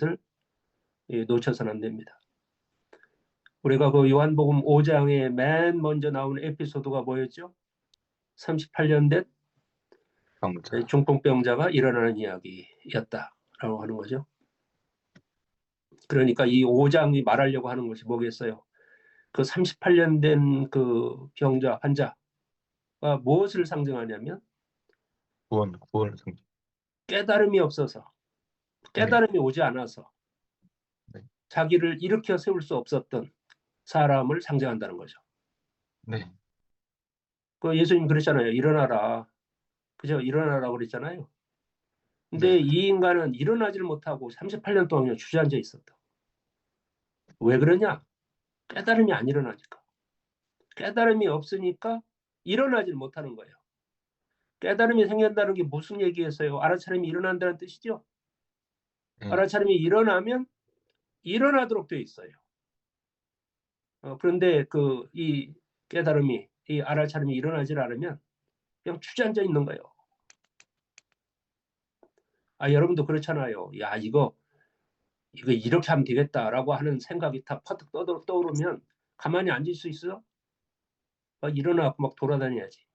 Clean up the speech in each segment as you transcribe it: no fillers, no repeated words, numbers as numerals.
것을 놓쳐서는 안 됩니다. 우리가 그 요한복음 5장에 맨 먼저 나온 에피소드가 뭐였죠? 38년 된 병자. 중풍병자가 일어나는 이야기였다라고 하는 거죠. 그러니까 이 5장이 말하려고 하는 것이 뭐겠어요? 그 38년 된 그 병자, 환자가 무엇을 상징하냐면 구원을 상징. 깨달음이 없어서, 깨달음이 오지 않아서 네. 자기를 일으켜 세울 수 없었던 사람을 상징한다는 거죠. 네. 그 예수님 그랬잖아요. 일어나라. 그죠? 일어나라고 그랬잖아요. 근데 네. 이 인간은 일어나질 못하고 38년 동안 그냥 주저앉아 있었다. 왜 그러냐? 깨달음이 안 일어나니까. 깨달음이 없으니까 일어나질 못하는 거예요. 깨달음이 생긴다는 게 무슨 얘기겠어요? 알아차림이 일어난다는 뜻이죠. 알아차림이 일어나면 일어나도록 되어 있어요. 그런데 이 깨달음이, 이 알아차림이 일어나질 않으면 그냥 주저앉아 있는 거예요. 여러분도 그렇잖아요. 야, 이거 이렇게 하면 되겠다라고 하는 생각이 다 퍼뜩 떠오르면 가만히 앉을 수 있어? 일어나고 막 돌아다녀야지.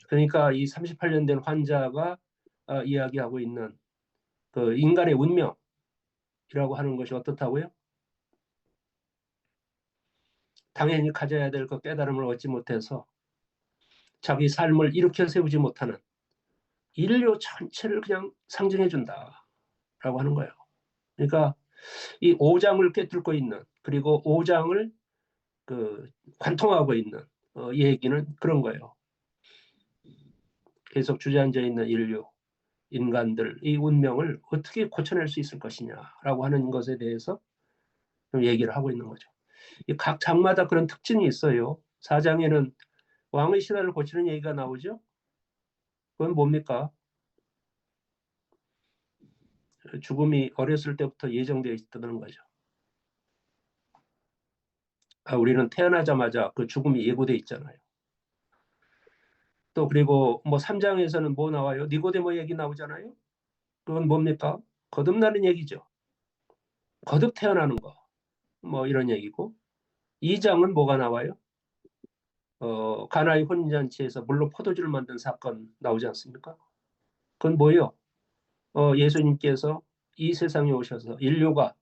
그러니까 이 38년 된 환자가 이야기하고 있는 그 인간의 운명이라고 하는 것이 어떻다고요? 당연히 가져야 될 그 깨달음을 얻지 못해서 자기 삶을 일으켜 세우지 못하는 인류 전체를 그냥 상징해 준다라고 하는 거예요. 그러니까 이 5장을 꿰뚫고 있는, 그리고 5장을 그 관통하고 있는 얘기는 그런 거예요. 계속 주저앉아 있는 인류, 인간들, 이 운명을 어떻게 고쳐낼 수 있을 것이냐라고 하는 것에 대해서 좀 얘기를 하고 있는 거죠. 각 장마다 그런 특징이 있어요. 4장에는 왕의 신화를 고치는 얘기가 나오죠. 그건 뭡니까? 죽음이 어렸을 때부터 예정되어 있다는 거죠. 우리는 태어나자마자 그 죽음이 예고되어 있잖아요. 또 그리고 뭐 3장에서는 뭐 나와요? 니고데모 얘기 나오잖아요. 그건 뭡니까? 거듭나는 얘기죠. 거듭 태어나는 거. 뭐 이런 얘기고. 2장은 뭐가 나와요? 가나의 혼인잔치에서 물로 포도주를 만든 사건 나오지 않습니까? 그건 뭐예요? 예수님께서 이 세상에 오셔서 인류가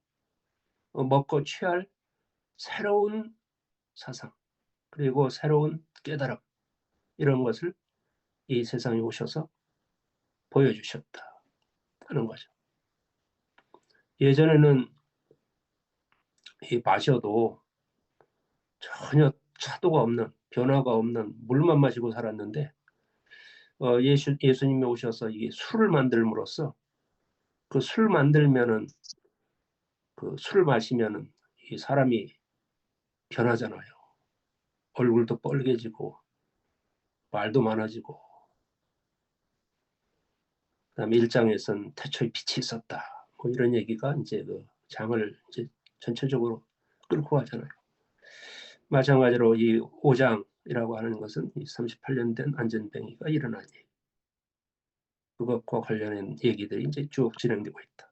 먹고 취할 새로운 사상, 그리고 새로운 깨달음, 이런 것을 이 세상에 오셔서 보여주셨다 하는 거죠. 예전에는 마셔도 전혀 차도가 없는, 변화가 없는 물만 마시고 살았는데 예수님이 오셔서 이게 술을 만들므로써 그 술 만들면은, 그 술을 마시면은 이 사람이 변하잖아요. 얼굴도 뻘개지고 말도 많아지고. 그다음에 1장에서는 태초에 빛이 있었다. 뭐 이런 얘기가 이제 그 장을 이제 전체적으로 끌고 가잖아요. 마찬가지로 이 5장이라고 하는 것은 이 38년 된 안전뱅이가 일어난 얘기. 그것과 관련된 얘기들이 이제 쭉 진행되고 있다.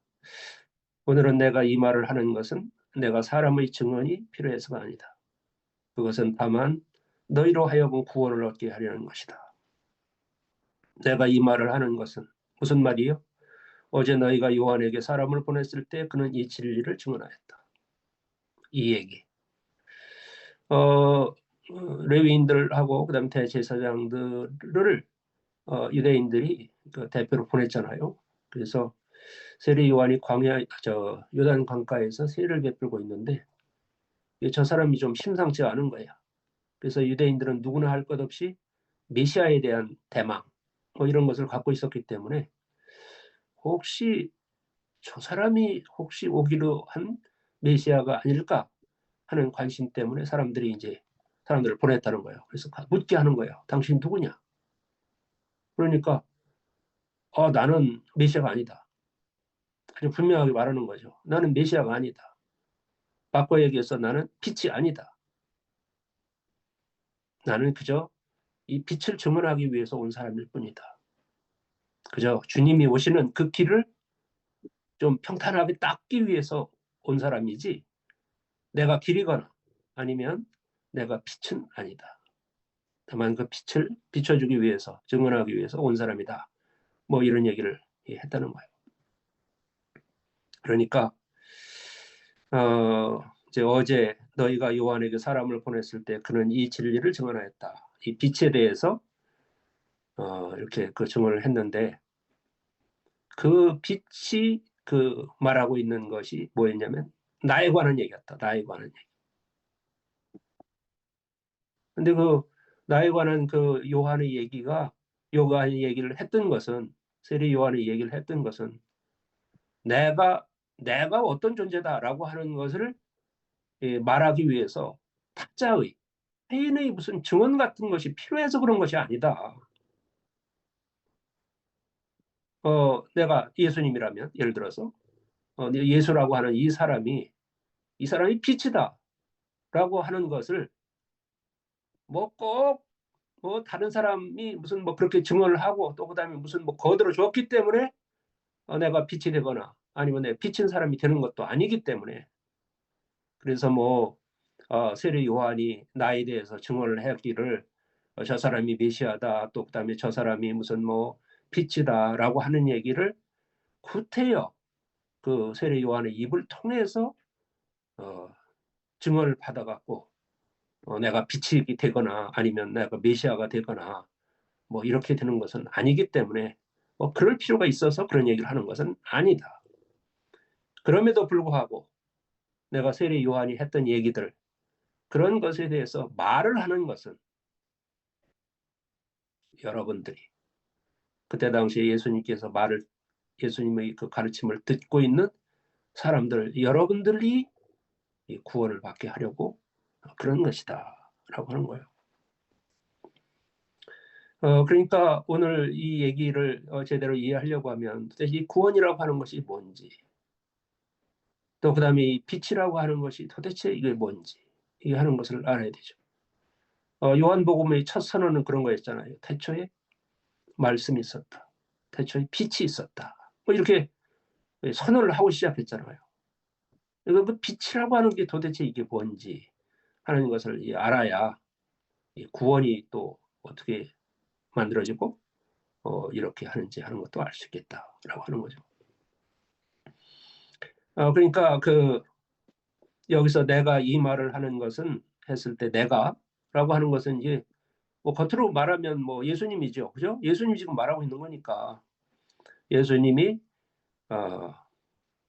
오늘은 내가 이 말을 하는 것은 내가 사람의 증언이 필요해서가 아니다. 그것은 다만 너희로 하여금 구원을 얻게 하려는 것이다. 내가 이 말을 하는 것은 무슨 말이요? 어제 너희가 요한에게 사람을 보냈을 때 그는 이 진리를 증언하였다. 이 얘기. 레위인들하고 그다음 대제사장들을 유대인들이 그 대표로 보냈잖아요. 그래서 세례 요한이 요단 강가에서 세례를 베풀고 있는데 저 사람이 좀 심상치 않은 거야. 그래서 유대인들은 누구나 할 것 없이 메시아에 대한 대망 뭐 이런 것을 갖고 있었기 때문에 혹시 저 사람이 혹시 오기로 한 메시아가 아닐까 하는 관심 때문에 사람들을 보냈다는 거예요. 그래서 묻게 하는 거예요. 당신 누구냐? 그러니까 나는 메시아가 아니다. 그냥 분명하게 말하는 거죠. 나는 메시아가 아니다. 바꿔 얘기해서 나는 빛이 아니다. 나는 그저 이 빛을 증언하기 위해서 온 사람일 뿐이다. 그저 주님이 오시는 그 길을 좀 평탄하게 닦기 위해서 온 사람이지 내가 길이거나 아니면 내가 빛은 아니다. 다만 그 빛을 비춰주기 위해서 증언하기 위해서 온 사람이다. 뭐 이런 얘기를 했다는 거예요. 그러니까 이제 어제 너희가 요한에게 사람을 보냈을 때 그는 이 진리를 증언하였다. 이 빛에 대해서 이렇게 그 증언을 했는데 그 빛이 그 말하고 있는 것이 뭐였냐면 나에 관한 얘기였다. 나에 관한 얘기. 근데 그 나에 관한 그 요한의 얘기가 요한의 얘기를 했던 것은 세례 요한의 얘기를 했던 것은 내가 어떤 존재다라고 하는 것을 말하기 위해서 타짜의 타인의 무슨 증언 같은 것이 필요해서 그런 것이 아니다. 내가 예수님이라면 예를 들어서 예수라고 하는 이 사람이 빛이다라고 하는 것을 뭐 꼭 뭐 다른 사람이 무슨 뭐 그렇게 증언을 하고 또 그다음에 무슨 뭐 거들어 줬기 때문에 내가 빛이 되거나 아니면 내가 비친 사람이 되는 것도 아니기 때문에 그래서 뭐 세례 요한이 나에 대해서 증언을 했기를 저 사람이 메시아다 또 그다음에 저 사람이 무슨 뭐 빛이다라고 하는 얘기를 구태여 그 세례 요한의 입을 통해서 증언을 받아갖고 내가 빛이 되거나 아니면 내가 메시아가 되거나 뭐 이렇게 되는 것은 아니기 때문에 뭐 그럴 필요가 있어서 그런 얘기를 하는 것은 아니다. 그럼에도 불구하고 내가 세례 요한이 했던 얘기들 그런 것에 대해서 말을 하는 것은 여러분들이 그때 당시에 예수님의 그 가르침을 듣고 있는 사람들 여러분들이 구원을 받게 하려고 그런 것이다 라고 하는 거예요. 그러니까 오늘 이 얘기를 제대로 이해하려고 하면 도대체 이 구원이라고 하는 것이 뭔지 또 그 다음에 이 빛이라고 하는 것이 도대체 이게 뭔지 이게 하는 것을 알아야 되죠. 요한복음의 첫 선언은 그런 거였잖아요. 태초에 말씀이 있었다. 태초에 빛이 있었다. 뭐 이렇게 선언을 하고 시작했잖아요. 그 빛이라고 하는 게 도대체 이게 뭔지 하는 것을 알아야 구원이 또 어떻게 만들어지고 이렇게 하는지 하는 것도 알 수 있겠다라고 하는 거죠. 그러니까 여기서 내가 이 말을 하는 것은 했을 때 내가라고 하는 것은 이제 뭐 겉으로 말하면 뭐 예수님이죠, 그죠? 예수님이 지금 말하고 있는 거니까 예수님이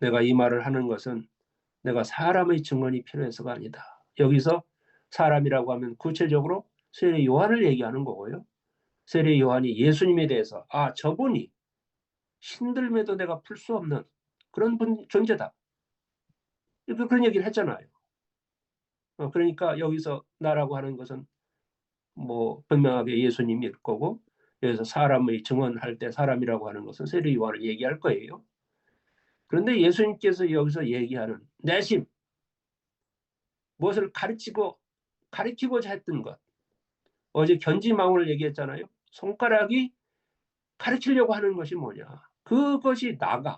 내가 이 말을 하는 것은 내가 사람의 증언이 필요해서가 아니다. 여기서 사람이라고 하면 구체적으로 세례 요한을 얘기하는 거고요. 세례 요한이 예수님에 대해서 저분이 신들매도 내가 풀 수 없는 그런 존재다. 그런 얘기를 했잖아요. 그러니까 여기서 나라고 하는 것은 뭐 분명하게 예수님일 거고 여기서 사람의 증언할 때 사람이라고 하는 것은 세례 요한을 얘기할 거예요. 그런데 예수님께서 여기서 얘기하는 내심 무엇을 가르치고자 했던 것 어제 견지망을 얘기했잖아요. 손가락이 가르치려고 하는 것이 뭐냐. 그것이 나가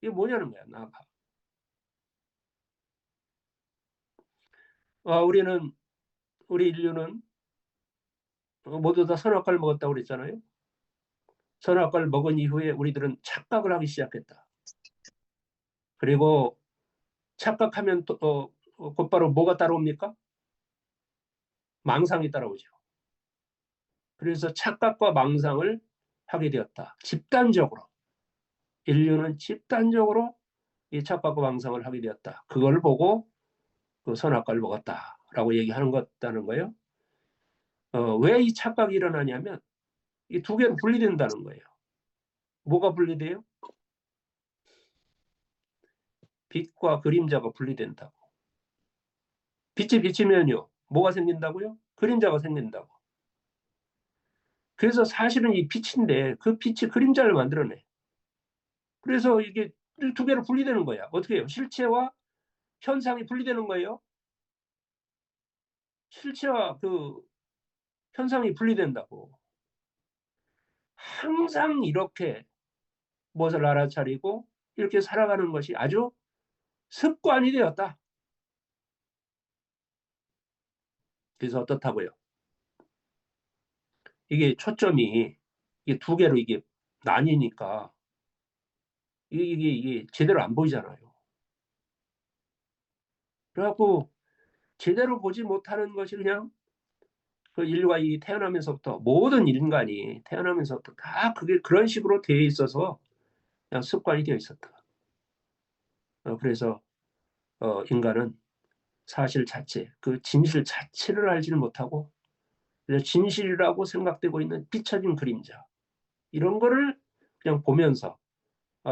이게 뭐냐는 거야. 나가. 우리 인류는 모두 다 선악과를 먹었다고 그랬잖아요. 선악과를 먹은 이후에 우리들은 착각을 하기 시작했다. 그리고 착각하면 또 곧바로 뭐가 따라옵니까? 망상이 따라오죠. 그래서 착각과 망상을 하게 되었다. 인류는 집단적으로 이 착각과 망상을 하게 되었다. 그걸 보고 그 선악과를 먹었다라고 얘기하는 것다는 거예요. 왜 이 착각이 일어나냐면 이 두 개는 분리된다는 거예요. 뭐가 분리돼요? 빛과 그림자가 분리된다고. 빛이 비치면요. 뭐가 생긴다고요? 그림자가 생긴다고. 그래서 사실은 이 빛인데 그 빛이 그림자를 만들어내. 그래서 이게 두 개로 분리되는 거야. 어떻게 해요? 실체와 현상이 분리되는 거예요. 실체와 그 현상이 분리된다고. 항상 이렇게 무엇을 알아차리고 이렇게 살아가는 것이 아주 습관이 되었다. 그래서 어떻다고요? 이게 초점이 이게 두 개로 이게 나뉘니까 이게 제대로 안 보이잖아요. 그래갖고 제대로 보지 못하는 것이 그냥 그 인류가 이 태어나면서부터 모든 인간이 태어나면서부터 다 그게 그런 식으로 되어 있어서 그냥 습관이 되어 있었다. 그래서 인간은 사실 자체, 그 진실 자체를 알지는 못하고 그래서 진실이라고 생각되고 있는 비춰진 그림자 이런 거를 그냥 보면서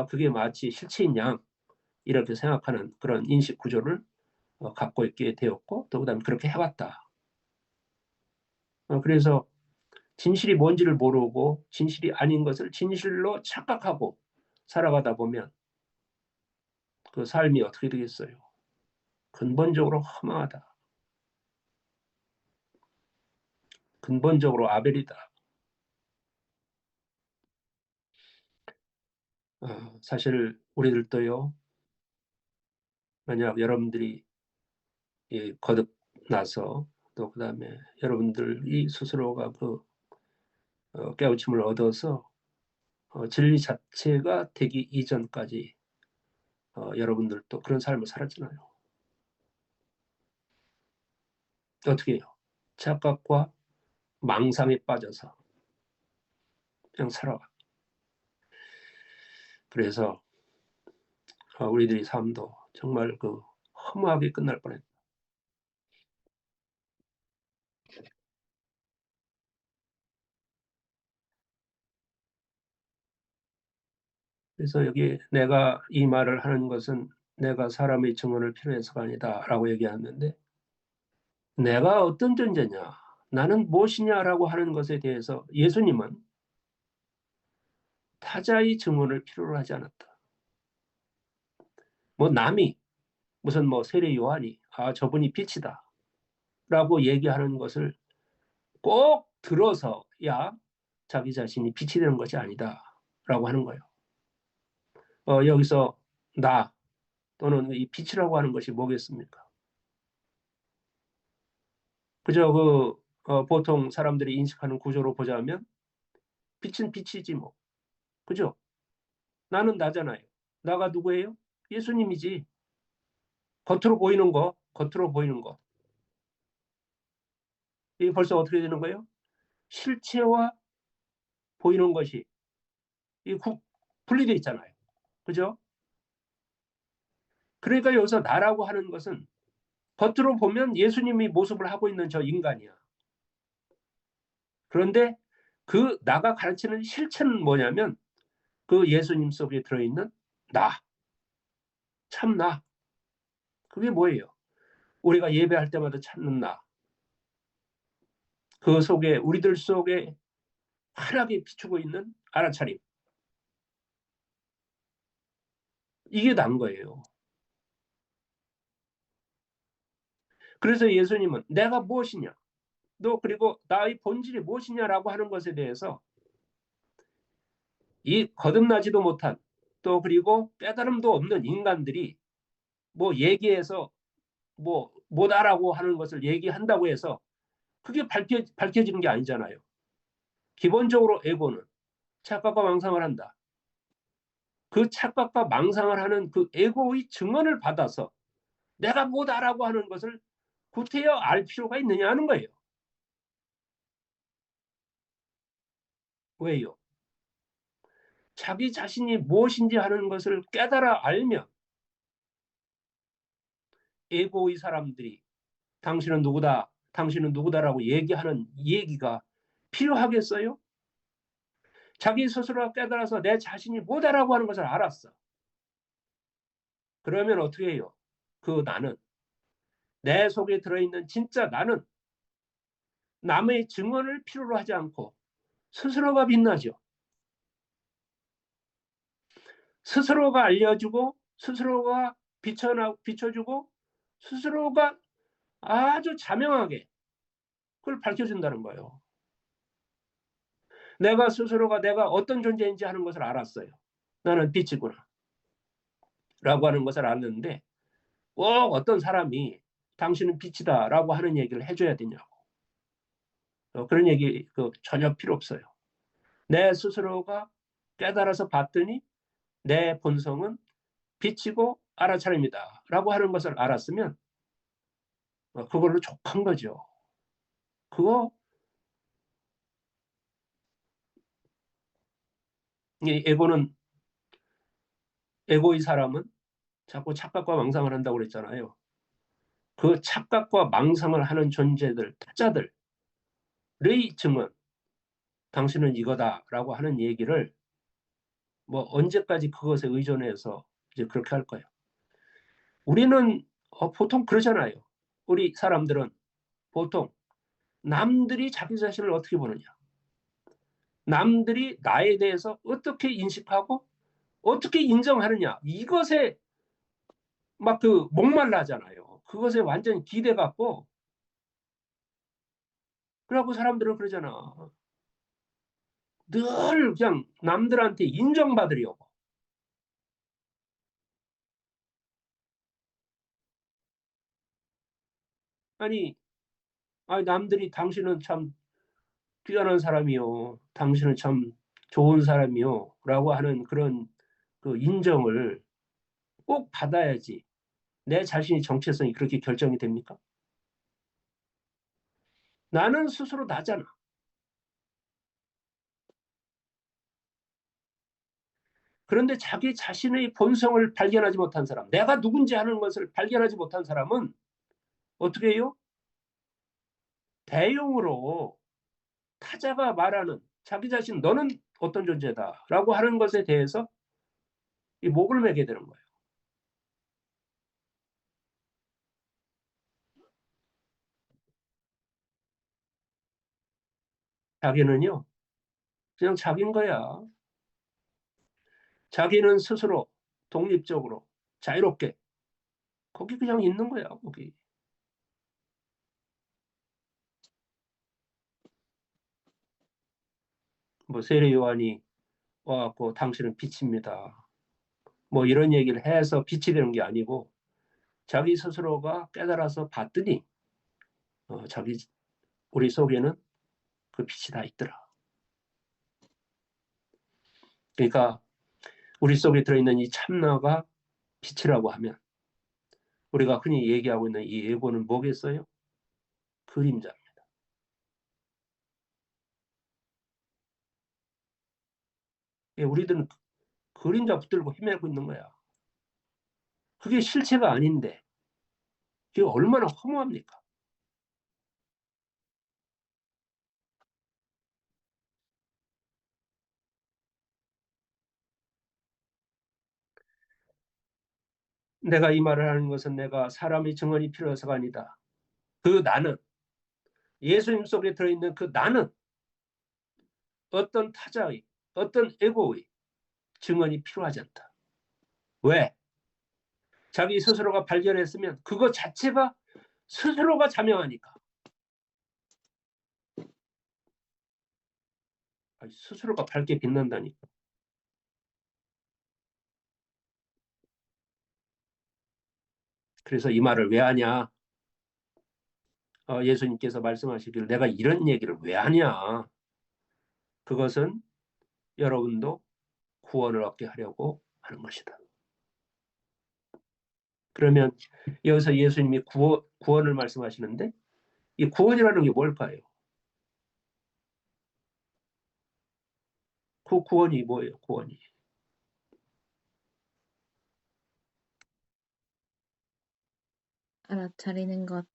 그게 마치 실체인 양 이렇게 생각하는 그런 인식 구조를 갖고 있게 되었고 또 그다음에 그렇게 해왔다. 그래서 진실이 뭔지를 모르고 진실이 아닌 것을 진실로 착각하고 살아가다 보면 그 삶이 어떻게 되겠어요? 근본적으로 허망하다. 근본적으로 아벨이다. 사실 우리들도요. 만약 여러분들이 거듭나서 또 그다음에 여러분들이 스스로가 그 깨우침을 얻어서 진리 자체가 되기 이전까지 여러분들도 그런 삶을 살았잖아요. 어떻게 해요? 착각과 망상에 빠져서 그냥 살아가. 그래서 우리들의 삶도 정말 그 허무하게 끝날 뻔했다. 그래서 여기 내가 이 말을 하는 것은 내가 사람의 증언을 필요해서가 아니다라고 얘기하는데 내가 어떤 존재냐, 나는 무엇이냐라고 하는 것에 대해서 예수님은 타자의 증언을 필요로 하지 않았다. 뭐 남이 무슨 뭐 세례 요한이 저분이 빛이다 라고 얘기하는 것을 꼭 들어서야 자기 자신이 빛이 되는 것이 아니다 라고 하는 거예요. 여기서 나 또는 이 빛이라고 하는 것이 뭐겠습니까? 그저 보통 사람들이 인식하는 구조로 보자면 빛은 빛이지 뭐. 그죠? 나는 나잖아요. 나가 누구예요? 예수님이지. 겉으로 보이는 거, 겉으로 보이는 거. 이게 벌써 어떻게 되는 거예요? 실체와 보이는 것이 분리되어 있잖아요. 그죠? 그러니까 여기서 나라고 하는 것은 겉으로 보면 예수님이 모습을 하고 있는 저 인간이야. 그런데 그 나가 가르치는 실체는 뭐냐면 그 예수님 속에 들어있는 나, 참 나. 그게 뭐예요? 우리가 예배할 때마다 찾는 나. 그 속에 우리들 속에 환하게 비추고 있는 알아차림. 이게 난 거예요. 그래서 예수님은 내가 무엇이냐? 너 그리고 나의 본질이 무엇이냐라고 하는 것에 대해서 이 거듭나지도 못한 또 그리고 깨달음도 없는 인간들이 뭐 얘기해서 뭐 못하라고 하는 것을 얘기한다고 해서 그게 밝혀지는 게 아니잖아요. 기본적으로 에고는 착각과 망상을 한다. 그 착각과 망상을 하는 그 에고의 증언을 받아서 내가 못하라고 하는 것을 구태여 알 필요가 있느냐 하는 거예요. 왜요? 자기 자신이 무엇인지 하는 것을 깨달아 알면 에고의 사람들이 당신은 누구다, 당신은 누구다라고 얘기하는 얘기가 필요하겠어요? 자기 스스로가 깨달아서 내 자신이 뭐다라고 하는 것을 알았어. 그러면 어떻게 해요? 그 나는, 내 속에 들어있는 진짜 나는 남의 증언을 필요로 하지 않고 스스로가 빛나죠. 스스로가 알려주고 스스로가 비춰주고 스스로가 아주 자명하게 그걸 밝혀준다는 거예요. 내가 스스로가 내가 어떤 존재인지 하는 것을 알았어요. 나는 빛이구나 라고 하는 것을 알았는데 꼭 어떤 사람이 당신은 빛이다 라고 하는 얘기를 해줘야 되냐고. 그런 얘기 전혀 필요 없어요. 내 스스로가 깨달아서 봤더니 내 본성은 빛이고 알아차림이다 라고 하는 것을 알았으면 그걸로 족한 거죠. 그거 에고의 사람은 자꾸 착각과 망상을 한다고 그랬잖아요. 그 착각과 망상을 하는 존재들, 타자들의 증언, 당신은 이거다라고 하는 얘기를 뭐 언제까지 그것에 의존해서 이제 그렇게 할 거예요. 우리는 보통 그러잖아요. 우리 사람들은 보통 남들이 자기 자신을 어떻게 보느냐, 남들이 나에 대해서 어떻게 인식하고 어떻게 인정하느냐, 이것에 막 목말라잖아요. 그것에 완전히 기대갖고 그러고 사람들은 그러잖아. 늘 그냥 남들한테 인정받으려고. 아니 남들이 당신은 참 뛰어난 사람이요, 당신은 참 좋은 사람이요 라고 하는 그런 인정을 꼭 받아야지 내 자신의 정체성이 그렇게 결정이 됩니까? 나는 스스로 나잖아. 그런데 자기 자신의 본성을 발견하지 못한 사람, 내가 누군지 하는 것을 발견하지 못한 사람은 어떻게 해요? 대용으로 타자가 말하는 자기 자신, 너는 어떤 존재다 라고 하는 것에 대해서 이 목을 매게 되는 거예요. 자기는요 그냥 자기인 거야. 자기는 스스로 독립적으로 자유롭게 거기 그냥 있는 거야. 거기. 뭐 세례 요한이 와갖고 당신은 빛입니다, 뭐 이런 얘기를 해서 빛이 되는 게 아니고 자기 스스로가 깨달아서 봤더니 우리 속에는 그 빛이 다 있더라. 그러니까 우리 속에 들어있는 이 참나가 빛이라고 하면 우리가 흔히 얘기하고 있는 이 에고는 뭐겠어요? 그림자입니다. 우리들은 그림자 붙들고 헤매고 있는 거야. 그게 실체가 아닌데 그게 얼마나 허무합니까? 내가 이 말을 하는 것은 내가 사람의 증언이 필요해서가 아니다. 그 나는, 예수님 속에 들어있는 그 나는 어떤 타자의, 어떤 에고의 증언이 필요하지 않다. 왜? 자기 스스로가 발견했으면 그것 자체가 스스로가 자명하니까. 스스로가 밝게 빛난다니까. 그래서 이 말을 왜 하냐? 예수님께서 말씀하시길 내가 이런 얘기를 왜 하냐? 그것은 여러분도 구원을 얻게 하려고 하는 것이다. 그러면 여기서 예수님이 구원을 말씀하시는데 이 구원이라는 게 뭘까요? 그 구원이 뭐예요? 구원이. 알아차리는 것.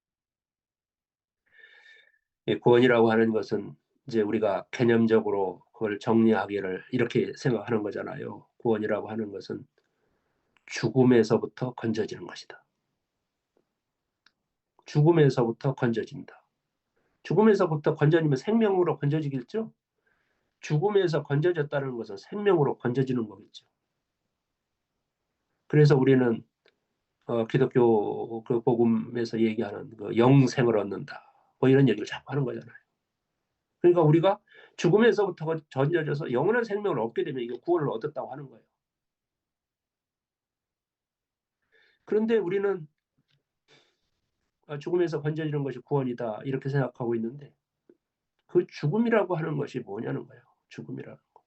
구원이라고 하는 것은 이제 우리가 개념적으로 그걸 정리하기를 이렇게 생각하는 거잖아요. 구원이라고 하는 것은 죽음에서부터 건져지는 것이다. 죽음에서부터 건져진다. 죽음에서부터 건져지면 생명으로 건져지겠죠? 죽음에서 건져졌다는 것은 생명으로 건져지는 거겠죠. 그래서 우리는 기독교 그 복음에서 얘기하는 그 영생을 얻는다. 뭐 이런 얘기를 자꾸 하는 거잖아요. 그러니까 우리가 죽음에서부터 건져져서 영원한 생명을 얻게 되면 이게 구원을 얻었다고 하는 거예요. 그런데 우리는 죽음에서 건져지는 것이 구원이다 이렇게 생각하고 있는데 그 죽음이라고 하는 것이 뭐냐는 거예요. 죽음이라는 거.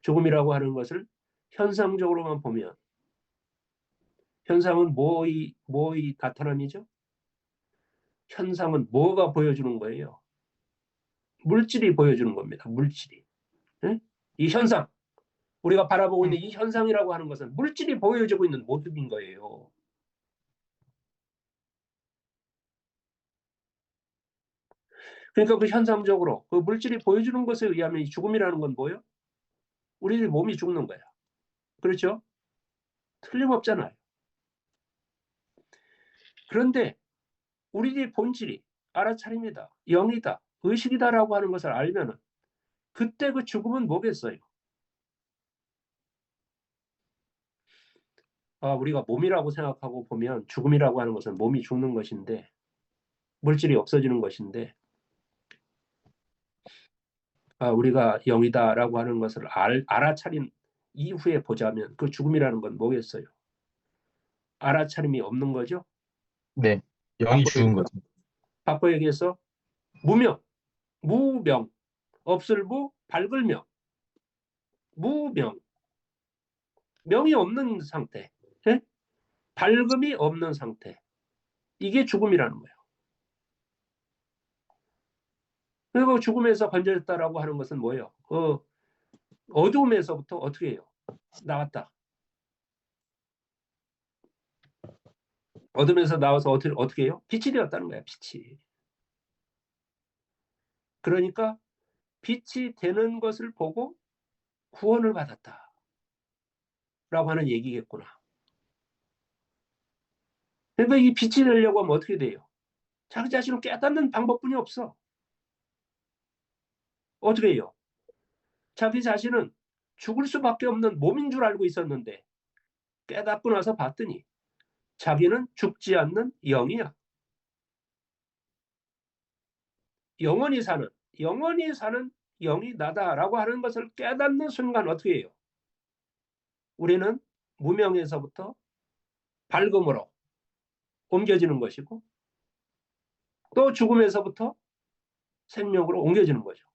죽음이라고 하는 것을 현상적으로만 보면 현상은 뭐의 나타남이죠? 현상은 뭐가 보여주는 거예요? 물질이 보여주는 겁니다. 물질이. 네? 이 현상, 우리가 바라보고 있는 이 현상이라고 하는 것은 물질이 보여주고 있는 모습인 거예요. 그러니까 그 현상적으로 그 물질이 보여주는 것에 의하면 이 죽음이라는 건 뭐예요? 우리들 몸이 죽는 거야. 그렇죠? 틀림없잖아요. 그런데 우리들의 본질이 알아차립니다. 영이다, 의식이다라고 하는 것을 알면은 그때 그 죽음은 뭐겠어요? 우리가 몸이라고 생각하고 보면 죽음이라고 하는 것은 몸이 죽는 것인데 물질이 없어지는 것인데 우리가 영이다라고 하는 것을 알아차린 이후에 보자면 그 죽음이라는 건 뭐겠어요? 알아차림이 없는 거죠. 네. 영이 죽은 거죠. 바꿔 얘기해서 무명, 무명, 없을무, 밝을명, 무명, 명이 없는 상태, 예? 밝음이 없는 상태. 이게 죽음이라는 거예요. 그리고 죽음에서 건져졌다라고 하는 것은 뭐예요? 어두움에서부터 어떻게 해요? 나왔다. 어둠에서 나와서 어떻게 해요? 빛이 되었다는 거야, 빛이. 그러니까 빛이 되는 것을 보고 구원을 받았다. 라고 하는 얘기겠구나. 그러니까 이 빛이 되려고 하면 어떻게 돼요? 자기 자신을 깨닫는 방법뿐이 없어. 어떻게 해요? 자기 자신은 죽을 수밖에 없는 몸인 줄 알고 있었는데 깨닫고 나서 봤더니 자기는 죽지 않는 영이야. 영원히 사는 영이 나다라고 하는 것을 깨닫는 순간 어떻게 해요? 우리는 무명에서부터 밝음으로 옮겨지는 것이고 또 죽음에서부터 생명으로 옮겨지는 거죠.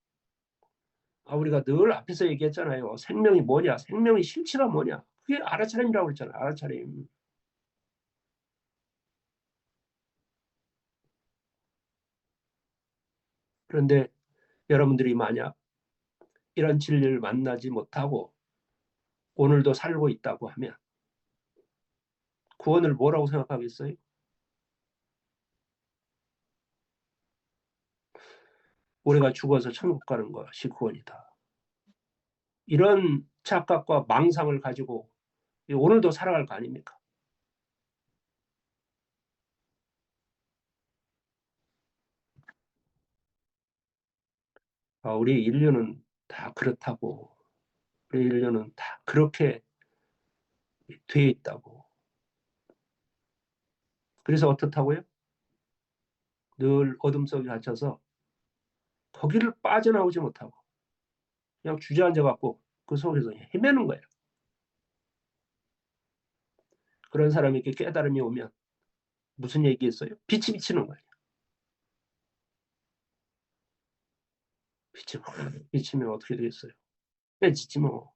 우리가 늘 앞에서 얘기했잖아요. 생명이 뭐냐? 생명의 실체가 뭐냐? 그게 알아차림이라고 그랬잖아요. 알아차림. 그런데 여러분들이 만약 이런 진리를 만나지 못하고 오늘도 살고 있다고 하면 구원을 뭐라고 생각하겠어요? 우리가 죽어서 천국 가는 것이 구원이다. 이런 착각과 망상을 가지고 오늘도 살아갈 거 아닙니까? 우리 인류는 다 그렇다고, 우리 인류는 다 그렇게 돼 있다고. 그래서 어떻다고요? 늘 어둠 속에 갇혀서 거기를 빠져나오지 못하고 그냥 주저앉아갖고 그 속에서 헤매는 거예요. 그런 사람에게 깨달음이 오면 무슨 얘기했어요? 빛이 비치는 거예요. 빛이 비치면 어떻게 되겠어요? 빼지지 뭐.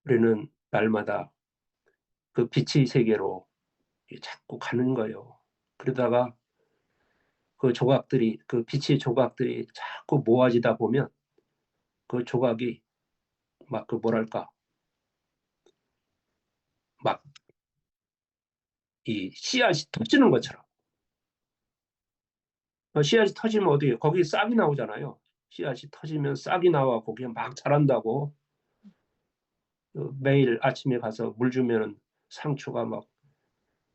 우리는 날마다 그 빛의 세계로 자꾸 가는 거예요. 그러다가 그 조각들이, 그 빛의 조각들이 자꾸 모아지다 보면 그 조각이 막 그 뭐랄까, 막 이 씨앗이 터지는 것처럼. 씨앗이 터지면 어떻게 해요? 거기 싹이 나오잖아요. 씨앗이 터지면 싹이 나와 거기에 막 자란다고. 매일 아침에 가서 물 주면 상추가 막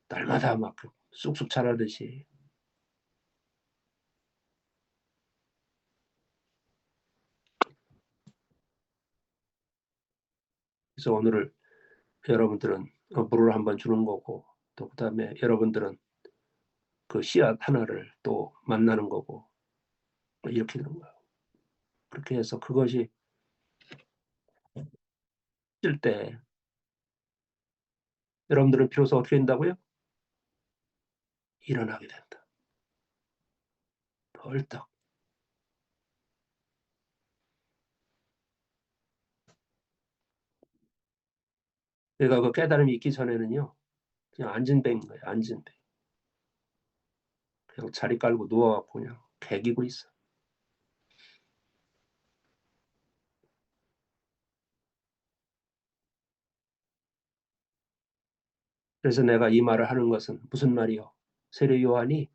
날마다 막 쑥쑥 자라듯이. 그래서 오늘을 여러분들은 물을 한번 주는 거고 또 그다음에 여러분들은 그 씨앗 하나를 또 만나는 거고 이렇게 되는 거예요. 그렇게 해서 그것이 뜰 때 여러분들은 비로소 어떻게 된다고요? 일어나게 된다. 벌떡. 내가 그 깨달음이 있기 전에는요, 그냥 앉은 배인 거예요. 앉은 배. 그냥 자리 깔고 누워갖고 그냥 개기고 있어. 그래서 내가 이 말을 하는 것은 무슨 말이요? 세례 요한이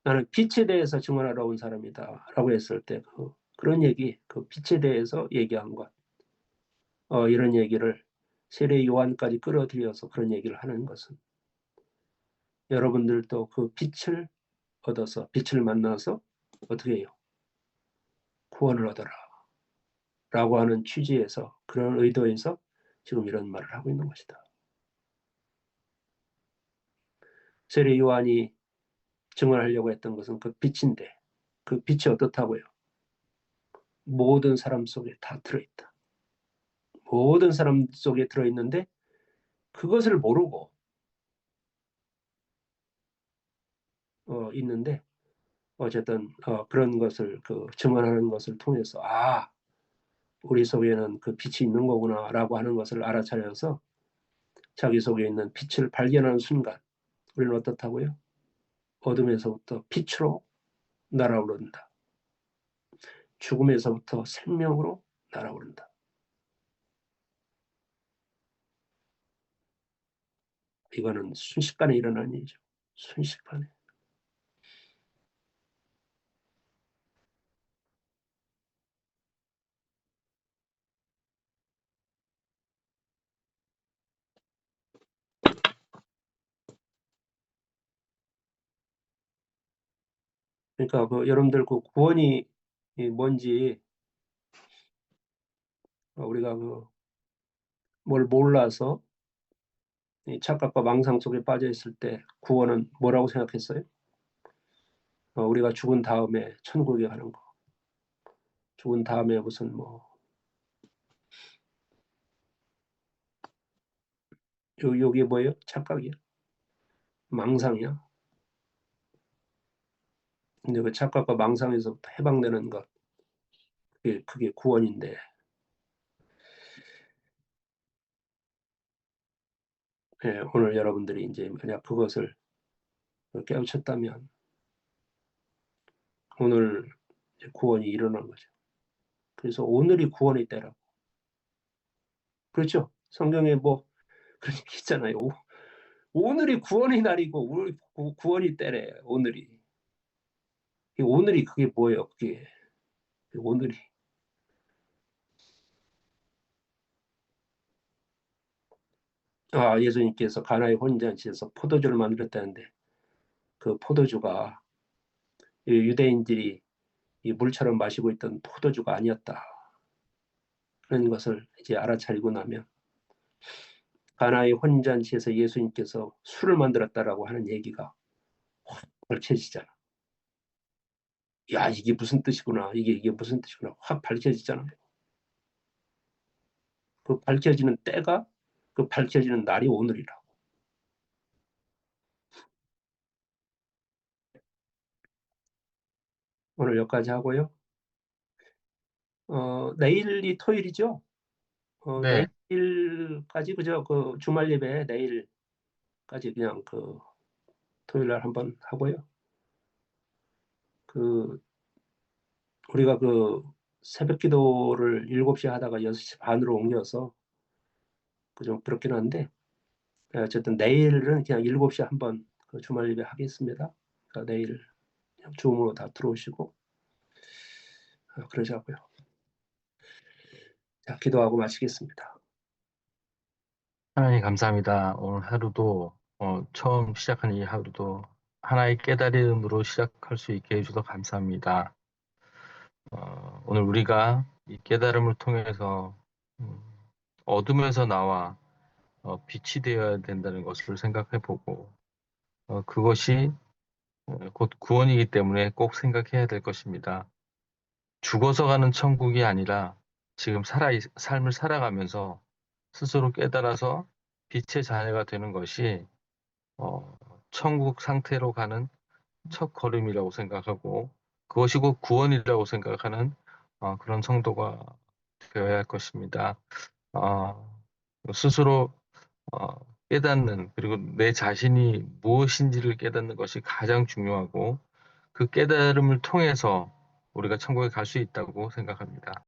나는 빛에 대해서 증언하러 온 사람이다 라고 했을 때 그런 얘기, 그 빛에 대해서 얘기한 것, 이런 얘기를 세례 요한까지 끌어들여서 그런 얘기를 하는 것은 여러분들도 그 빛을 얻어서 빛을 만나서 어떻게 해요? 구원을 얻어라 라고 하는 취지에서, 그런 의도에서 지금 이런 말을 하고 있는 것이다. 세례 요한이 증언하려고 했던 것은 그 빛인데, 그 빛이 어떻다고요? 모든 사람 속에 다 들어있다. 모든 사람 속에 들어있는데 그것을 모르고 있는데, 어쨌든 그런 것을 증언하는 것을 통해서 우리 속에는 그 빛이 있는 거구나라고 하는 것을 알아차려서 자기 속에 있는 빛을 발견하는 순간 우리는 어떻다고요? 어둠에서부터 빛으로 날아오른다. 죽음에서부터 생명으로 날아오른다. 이거는 순식간에 일어난 일이죠. 순식간에. 그러니까 여러분들 그 구원이 뭔지 우리가 뭘 몰라서 이 착각과 망상 속에 빠져 있을 때 구원은 뭐라고 생각했어요? 우리가 죽은 다음에 천국에 가는 거. 죽은 다음에 무슨 여기 뭐예요? 착각이야? 망상이야? 근데 그 착각과 망상에서부터 해방되는 것, 그게 구원인데, 오늘 여러분들이 이제 만약 그것을 깨우쳤다면 오늘 구원이 일어난 거죠. 그래서 오늘이 구원의 때라고. 그렇죠? 성경에 그런 얘기 있잖아요. 오늘이 구원의 날이고 오늘 구원이 때래. 오늘이 그게 뭐예요? 그게 오늘이. 예수님께서 가나의 혼인잔치에서 포도주를 만들었다는데 그 포도주가 유대인들이 이 물처럼 마시고 있던 포도주가 아니었다. 그런 것을 이제 알아차리고 나면 가나의 혼인잔치에서 예수님께서 술을 만들었다라고 하는 얘기가 확 밝혀지잖아. 야, 이게 무슨 뜻이구나. 이게 무슨 뜻이구나. 확 밝혀지잖아요. 그 밝혀지는 때가, 그 밝혀지는 날이 오늘이라고. 오늘 여기까지 하고요. 내일이 토요일이죠. 네, 내일까지 그저 주말 예배 내일까지 그냥 토요일 날 한번 하고요. 우리가 새벽 기도를 7시에 하다가 6시 반으로 옮겨서 좀 그렇긴 한데, 어쨌든 내일은 그냥 7시에 한번 주말 예배 하겠습니다. 그러니까 내일 그냥 줌으로 다 들어오시고 그러자고요. 자, 기도하고 마치겠습니다. 하나님 감사합니다. 오늘 하루도 처음 시작하는 이 하루도 하나의 깨달음으로 시작할 수 있게 해주셔서 감사합니다. 오늘 우리가 이 깨달음을 통해서 음, 어둠에서 나와 빛이 되어야 된다는 것을 생각해보고 그것이 곧 구원이기 때문에 꼭 생각해야 될 것입니다. 죽어서 가는 천국이 아니라 지금 삶을 살아가면서 스스로 깨달아서 빛의 자녀가 되는 것이 어, 천국 상태로 가는 첫 걸음이라고 생각하고 그것이 곧 구원이라고 생각하는 그런 성도가 되어야 할 것입니다. 어, 스스로 어, 깨닫는 그리고 내 자신이 무엇인지를 깨닫는 것이 가장 중요하고 그 깨달음을 통해서 우리가 천국에 갈 수 있다고 생각합니다.